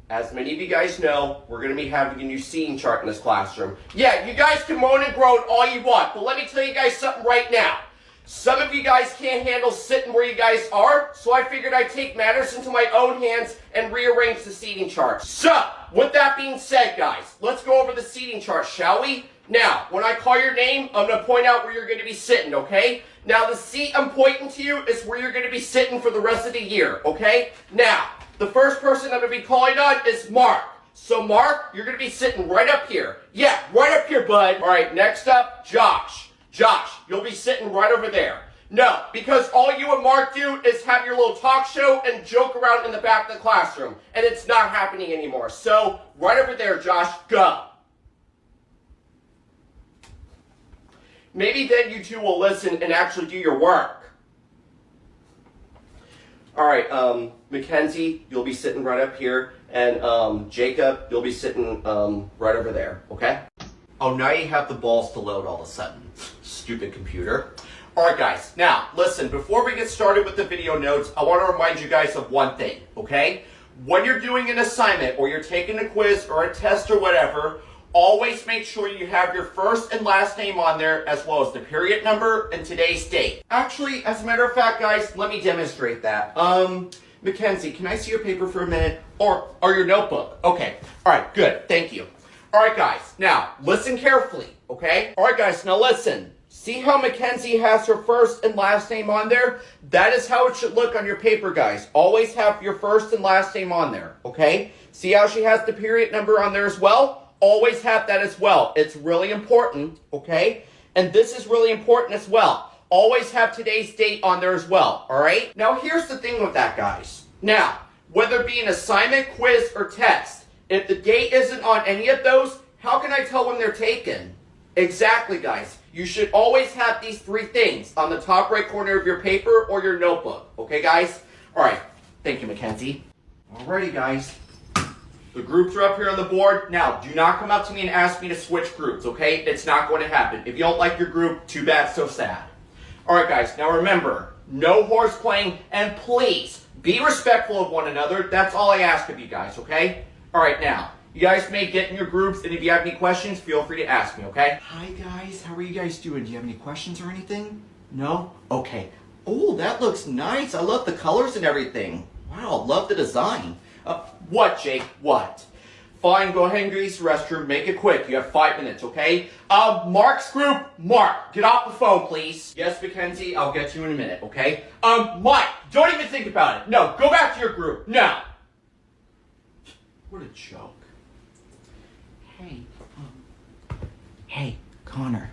as many of you guys know, we're going to be having a new seating chart in this classroom. Yeah, you guys can moan and groan all you want, but let me tell you guys something right now. Some of you guys can't handle sitting where you guys are, so I figured I'd take matters into my own hands and rearrange the seating chart. So, with that being said, guys, let's go over the seating chart, shall we? Now, when I call your name, I'm going to point out where you're going to be sitting, okay? Now, the seat I'm pointing to you is where you're going to be sitting for the rest of the year, okay? Now, the first person I'm going to be calling on is Mark. So, Mark, you're going to be sitting right up here. Yeah, right up here, bud. All right, next up, Josh. Josh, you'll be sitting right over there. No, because all you and Mark do is have your little talk show and joke around in the back of the classroom, and it's not happening anymore. So, right over there, Josh, go. Maybe then you two will listen and actually do your work. All right, Mackenzie, you'll be sitting right up here, and Jacob, you'll be sitting right over there, okay? Oh, now you have the balls to load all of a sudden. Stupid computer. Alright guys, now listen, before we get started with the video notes, I want to remind you guys of one thing, okay? When you're doing an assignment or you're taking a quiz or a test or whatever, always make sure you have your first and last name on there as well as the period number and today's date. Actually, as a matter of fact guys, let me demonstrate that. Mackenzie, can I see your paper for a minute? Or your notebook? Okay, alright, good, thank you. Alright guys, now listen carefully, okay? Alright guys, now listen. See how Mackenzie has her first and last name on there? That is how it should look on your paper, guys. Always have your first and last name on there, okay? See how she has the period number on there as well? Always have that as well. It's really important, okay? And this is really important as well. Always have today's date on there as well, alright? Now here's the thing with that, guys. Now, whether it be an assignment, quiz, or test, if the date isn't on any of those, how can I tell when they're taken? Exactly, guys. You should always have these three things on the top right corner of your paper or your notebook. Okay, guys? All right. Thank you, Mackenzie. Alrighty, guys. The groups are up here on the board. Now, do not come up to me and ask me to switch groups, okay? It's not going to happen. If you don't like your group, too bad, so sad. All right, guys. Now, remember, no horseplaying, and please be respectful of one another. That's all I ask of you guys, okay? All right, now. You guys may get in your groups, and if you have any questions, feel free to ask me, okay? Hi, guys. How are you guys doing? Do you have any questions or anything? No? Okay. Oh, that looks nice. I love the colors and everything. Wow, love the design. What, Jake? What? Fine, go ahead and go use the restroom. Make it quick. You have 5 minutes, okay? Mark's group. Mark, get off the phone, please. Yes, Mackenzie, I'll get you in a minute, okay? Mike, don't even think about it. No, go back to your group. No. What a joke. Hey, Connor.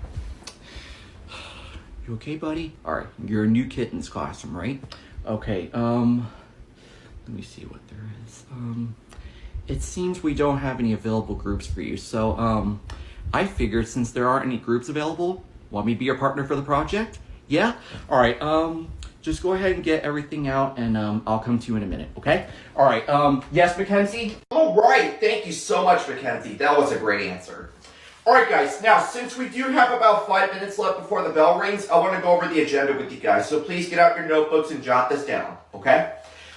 You okay, buddy? All right, you're a new kid in this classroom, right? Okay, let me see what there is. It seems we don't have any available groups for you, so, I figured since there aren't any groups available, want me to be your partner for the project? Yeah? All right, just go ahead and get everything out, and, I'll come to you in a minute, okay? All right, yes, Mackenzie? All right, thank you so much, Mackenzie. That was a great answer. All right, guys, now, since we do have about 5 minutes left before the bell rings, I want to go over the agenda with you guys, so please get out your notebooks and jot this down, okay?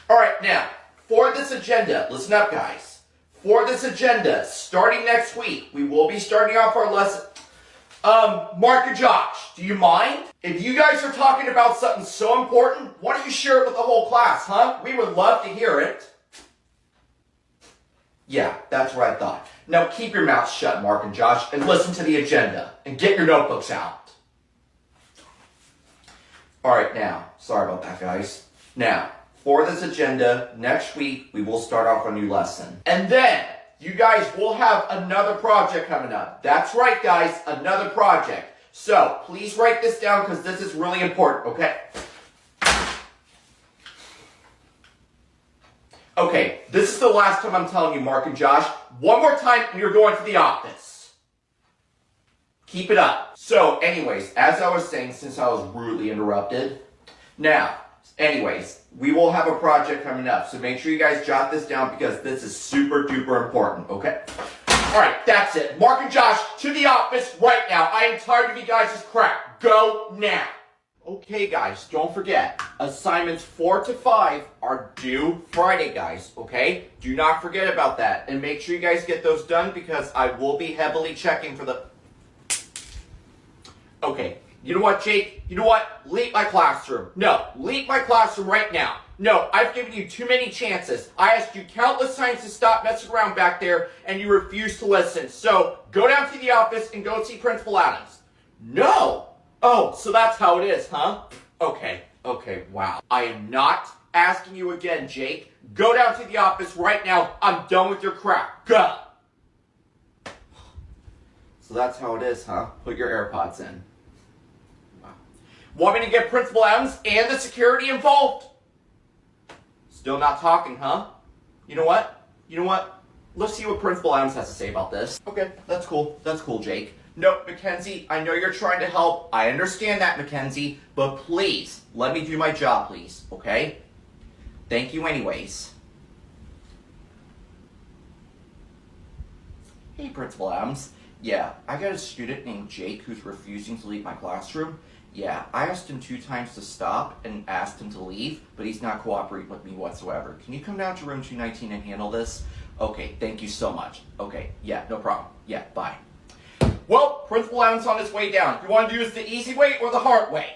All right, now, for this agenda, listen up, guys. For this agenda, starting next week, we will be starting off our lesson. Mark and Josh, do you mind? If you guys are talking about something so important, why don't you share it with the whole class, huh? We would love to hear it. Yeah, that's what I thought. Now keep your mouths shut, Mark and Josh, and listen to the agenda, and get your notebooks out. Alright, now, sorry about that, guys. Now, for this agenda, next week, we will start off a new lesson. And then, you guys will have another project coming up. That's right, guys, another project. So, please write this down because this is really important, okay? Okay, this is the last time I'm telling you, Mark and Josh. One more time, and you're going to the office. Keep it up. So, anyways, as I was saying, since I was rudely interrupted, now, anyways, we will have a project coming up. So make sure you guys jot this down because this is super duper important, okay? Alright, that's it. Mark and Josh, to the office right now. I am tired of you guys' crap. Go now. Okay, guys, don't forget, assignments 4 to 5 are due Friday, guys, okay? Do not forget about that, and make sure you guys get those done because I will be heavily checking for the... Okay, you know what, Jake? You know what? Leave my classroom. No, leave my classroom right now. No, I've given you too many chances. I asked you countless times to stop messing around back there, and you refused to listen. So, go down to the office and go see Principal Adams. No! Oh, so that's how it is, huh? Okay, wow. I am not asking you again, Jake. Go down to the office right now. I'm done with your crap. Go! So that's how it is, huh? Put your AirPods in. Wow. Want me to get Principal Adams and the security involved? Still not talking, huh? You know what? Let's see what Principal Adams has to say about this. Okay, that's cool. That's cool, Jake. No, Mackenzie, I know you're trying to help. I understand that, Mackenzie. But please, let me do my job, please. Okay? Thank you anyways. Hey, Principal Adams. Yeah, I got a student named Jake who's refusing to leave my classroom. Yeah, I asked him 2 times to stop and asked him to leave, but he's not cooperating with me whatsoever. Can you come down to room 219 and handle this? Okay, thank you so much. Okay, yeah, no problem. Yeah, bye. Well, Principal Adams on his way down. You want to do this the easy way or the hard way?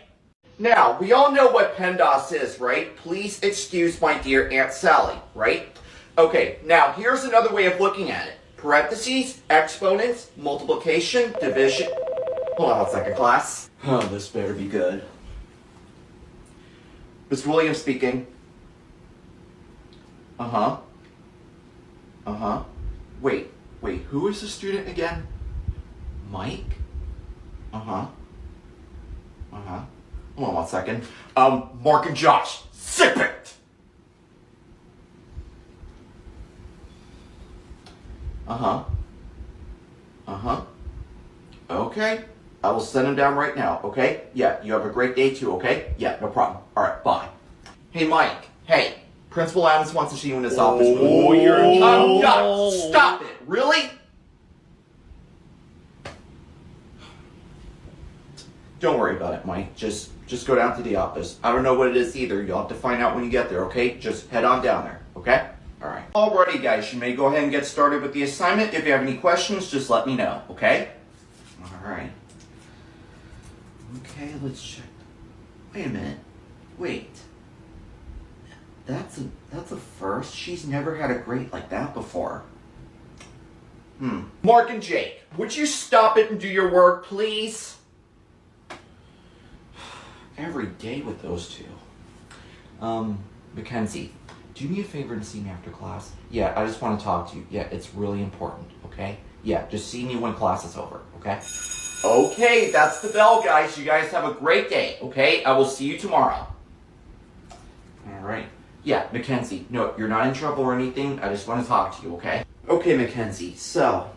Now, we all know what PEMDAS is, right? Please excuse my dear Aunt Sally, right? Okay, now here's another way of looking at it. Parentheses, exponents, multiplication, division. Hold on a second, class. Oh, this better be good. Mr. Williams speaking. Uh-huh. Wait, who is the student again? Mike? Hold on 1 second. Mark and Josh, zip it! Okay, I will send him down right now, okay? Yeah, you have a great day too, okay? Yeah, no problem. Alright, bye. Hey, Mike. Hey, Principal Adams wants to see you in his office. Oh, you're in trouble. Stop it! Really? Don't worry about it, Mike. Just go down to the office. I don't know what it is either. You'll have to find out when you get there, okay? Just head on down there, okay? Alright. Alrighty, guys. You may go ahead and get started with the assignment. If you have any questions, just let me know, okay? Alright. Okay, let's check. Wait a minute. Wait. That's a first. She's never had a grade like that before. Mark and Jake, would you stop it and do your work, please? Every day with those two. Mackenzie, do me a favor and see me after class. Yeah, I just want to talk to you. Yeah, it's really important, okay? Yeah, just see me when class is over, okay? Okay, that's the bell, guys. You guys have a great day, okay? I will see you tomorrow. Alright. Yeah, Mackenzie, no, you're not in trouble or anything. I just want to talk to you, okay? Okay, Mackenzie, so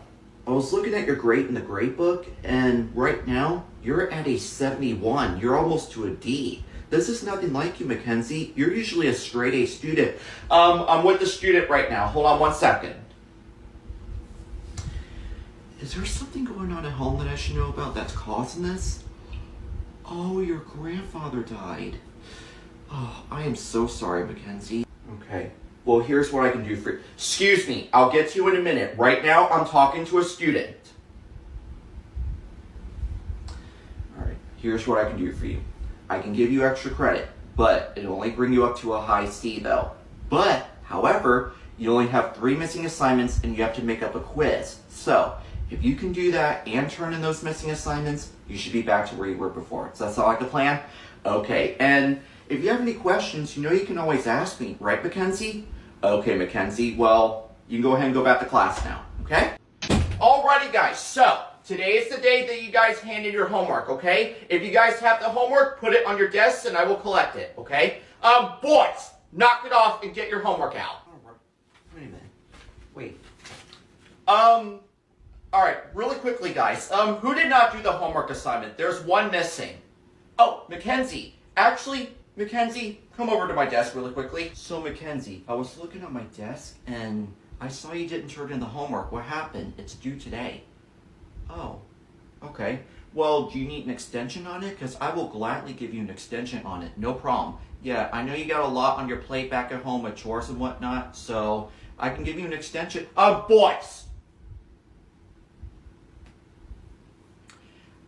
I was looking at your grade in the grade book, and right now, you're at a 71. You're almost to a D. This is nothing like you, Mackenzie. You're usually a straight A student. I'm with the student right now. Hold on 1 second. Is there something going on at home that I should know about that's causing this? Oh, your grandfather died. Oh, I am so sorry, Mackenzie. Okay. Well, here's what I can do for you. Excuse me. I'll get to you in a minute. Right now, I'm talking to a student. Alright. Here's what I can do for you. I can give you extra credit, but it'll only bring you up to a high C, though. But, however, you only have 3 missing assignments, and you have to make up a quiz. So, if you can do that and turn in those missing assignments, you should be back to where you were before. Does that sound like a plan? Okay, and if you have any questions, you know you can always ask me, right, Mackenzie? Okay, Mackenzie, well, you can go ahead and go back to class now, okay? Alrighty, guys, so today is the day that you guys hand in your homework, okay? If you guys have the homework, put it on your desks and I will collect it, okay? Boys, knock it off and get your homework out. Alright, wait a minute. Wait. Alright, really quickly, guys. Who did not do the homework assignment? There's one missing. Oh, Mackenzie. Actually, Mackenzie, come over to my desk really quickly. So, Mackenzie, I was looking at my desk and I saw you didn't turn in the homework. What happened? It's due today. Oh, Okay. Well, do you need an extension on it? Because I will gladly give you an extension on it. No problem. Yeah, I know you got a lot on your plate back at home with chores and whatnot, so I can give you an extension. Boys!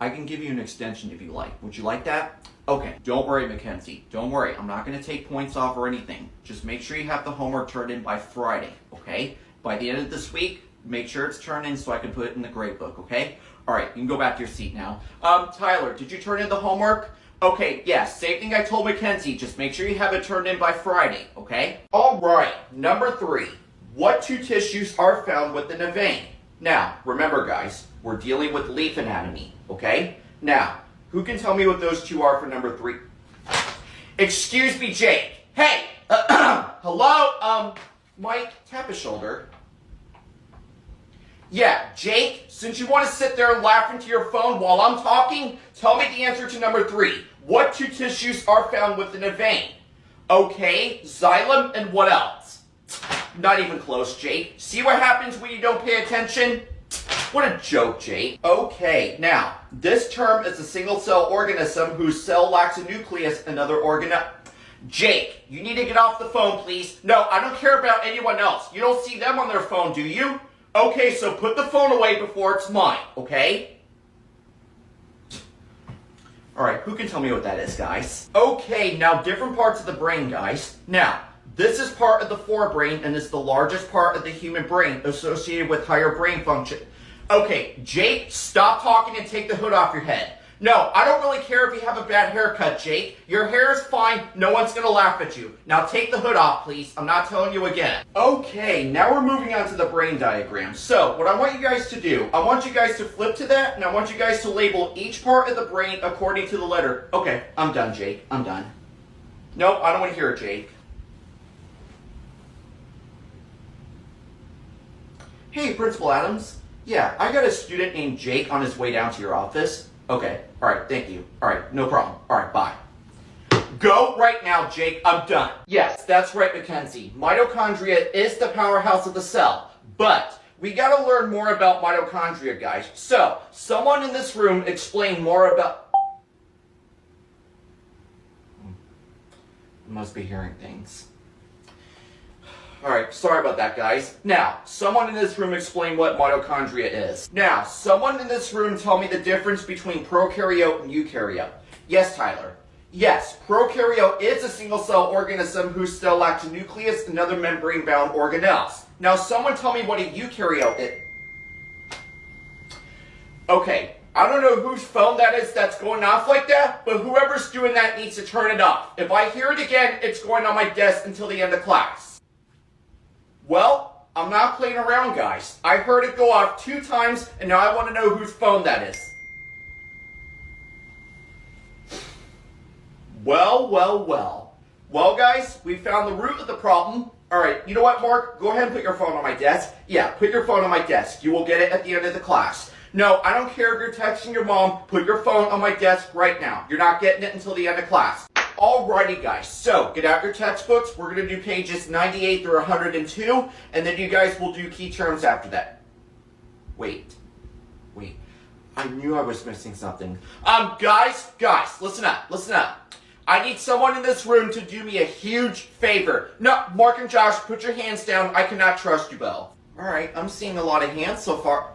I can give you an extension if you like. Would you like that? Okay, don't worry, Mackenzie. Don't worry. I'm not going to take points off or anything. Just make sure you have the homework turned in by Friday, okay? By the end of this week, make sure it's turned in so I can put it in the grade book, okay? All right, you can go back to your seat now. Tyler, did you turn in the homework? Okay, yes, same thing I told Mackenzie. Just make sure you have it turned in by Friday, okay? All right, number 3. What 2 tissues are found within a vein? Now, remember guys, we're dealing with leaf anatomy, okay? Now, who can tell me what those 2 are for number 3? Excuse me, Jake. Hey! Hello? Mike, tap his shoulder. Yeah, Jake, since you want to sit there and laugh into your phone while I'm talking, tell me the answer to number 3. What 2 tissues are found within a vein? Okay, xylem and what else? Not even close, Jake. See what happens when you don't pay attention? What a joke, Jake. Okay, now, this term is a single-cell organism whose cell lacks a nucleus, another Jake, you need to get off the phone, please. No, I don't care about anyone else. You don't see them on their phone, do you? Okay, so put the phone away before it's mine, okay? Alright, who can tell me what that is, guys? Okay, now different parts of the brain, guys. Now, this is part of the forebrain and is the largest part of the human brain associated with higher brain function. Okay, Jake, stop talking and take the hood off your head. No, I don't really care if you have a bad haircut, Jake. Your hair is fine. No one's going to laugh at you. Now take the hood off, please. I'm not telling you again. Okay, now we're moving on to the brain diagram. So, what I want you guys to do, I want you guys to flip to that, and I want you guys to label each part of the brain according to the letter. Okay, I'm done, Jake. I'm done. Nope, I don't want to hear it, Jake. Hey, Principal Adams. Yeah, I got a student named Jake on his way down to your office. Okay, alright, thank you. Alright, no problem. Alright, bye. Go right now, Jake. I'm done. Yes, that's right, Mackenzie. Mitochondria is the powerhouse of the cell. But we gotta learn more about mitochondria, guys. So, someone in this room explain more about... Must be hearing things. Alright, sorry about that, guys. Now, someone in this room explain what mitochondria is. Now, someone in this room tell me the difference between prokaryote and eukaryote. Yes, Tyler. Yes, prokaryote is a single-cell organism whose cell lacks a nucleus and other membrane-bound organelles. Now, someone tell me what a eukaryote is. Okay, I don't know whose phone that is that's going off like that, but whoever's doing that needs to turn it off. If I hear it again, it's going on my desk until the end of class. Well, I'm not playing around, guys. I heard it go off 2 times, and now I want to know whose phone that is. Well. Well, guys, we found the root of the problem. Alright, you know what, Mark? Go ahead and put your phone on my desk. Yeah, put your phone on my desk. You will get it at the end of the class. No, I don't care if you're texting your mom. Put your phone on my desk right now. You're not getting it until the end of class. Alrighty, guys, so get out your textbooks. We're going to do pages 98 through 102, and then you guys will do key terms after that. Wait. I knew I was missing something. Guys, listen up. I need someone in this room to do me a huge favor. No, Mark and Josh, put your hands down. I cannot trust you both. Alright, I'm seeing a lot of hands so far.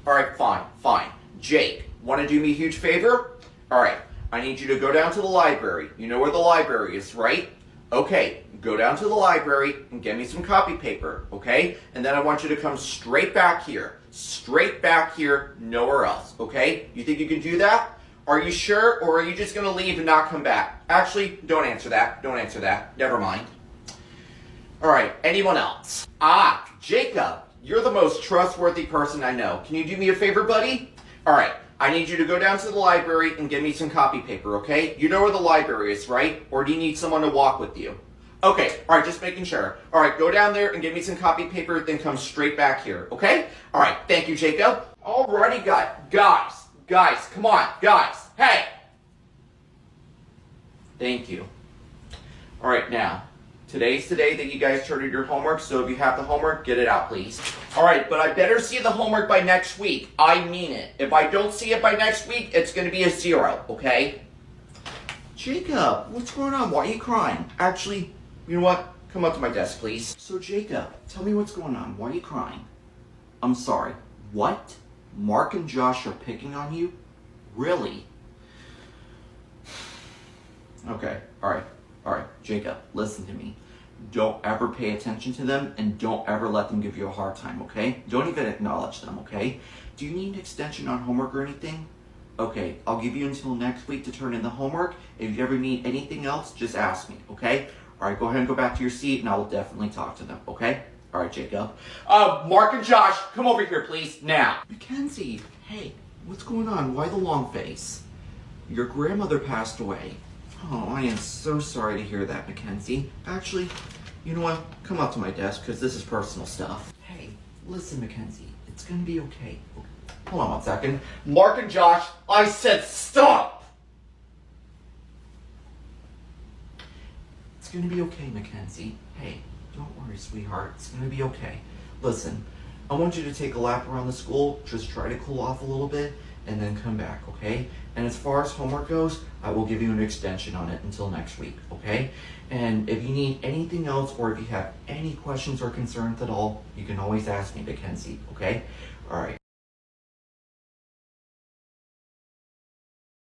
Alright, fine. Jake, want to do me a huge favor? Alright. I need you to go down to the library. You know where the library is, right? Okay, go down to the library and get me some copy paper, okay? And then I want you to come straight back here. Straight back here, nowhere else, okay? You think you can do that? Are you sure, or are you just going to leave and not come back? Actually, don't answer that. Never mind. Alright, anyone else? Jacob, you're the most trustworthy person I know. Can you do me a favor, buddy? Alright. I need you to go down to the library and get me some copy paper, okay? You know where the library is, right? Or do you need someone to walk with you? Okay, alright, just making sure. Alright, go down there and get me some copy paper, then come straight back here, okay? Alright, thank you, Jacob. Alrighty, guys, come on, guys, hey! Thank you. Alright, now, Today's the day that you guys turn in your homework, so if you have the homework, get it out, please. All right, but I better see the homework by next week. I mean it. If I don't see it by next week, it's going to be a 0, okay? Jacob, what's going on? Why are you crying? Actually, you know what? Come up to my desk, please. So, Jacob, tell me what's going on. Why are you crying? I'm sorry. What? Mark and Josh are picking on you? Really? Okay, all right, Jacob, listen to me. Don't ever pay attention to them, and don't ever let them give you a hard time, okay? Don't even acknowledge them, okay? Do you need an extension on homework or anything? Okay, I'll give you until next week to turn in the homework. If you ever need anything else, just ask me, okay? All right, go ahead and go back to your seat, and I will definitely talk to them, okay? All right, Jacob. Mark and Josh, come over here, please, now. Mackenzie, hey, what's going on? Why the long face? Your grandmother passed away. Oh, I am so sorry to hear that, Mackenzie. Actually, you know what? Come up to my desk, because this is personal stuff. Hey, listen, Mackenzie. It's going to be okay. Hold on 1 second. Mark and Josh, I said stop! It's going to be okay, Mackenzie. Hey, don't worry, sweetheart. It's going to be okay. Listen, I want you to take a lap around the school. Just try to cool off a little bit, and then come back, okay? And as far as homework goes, I will give you an extension on it until next week, okay? And if you need anything else, or if you have any questions or concerns at all, you can always ask me, Mackenzie, okay? All right.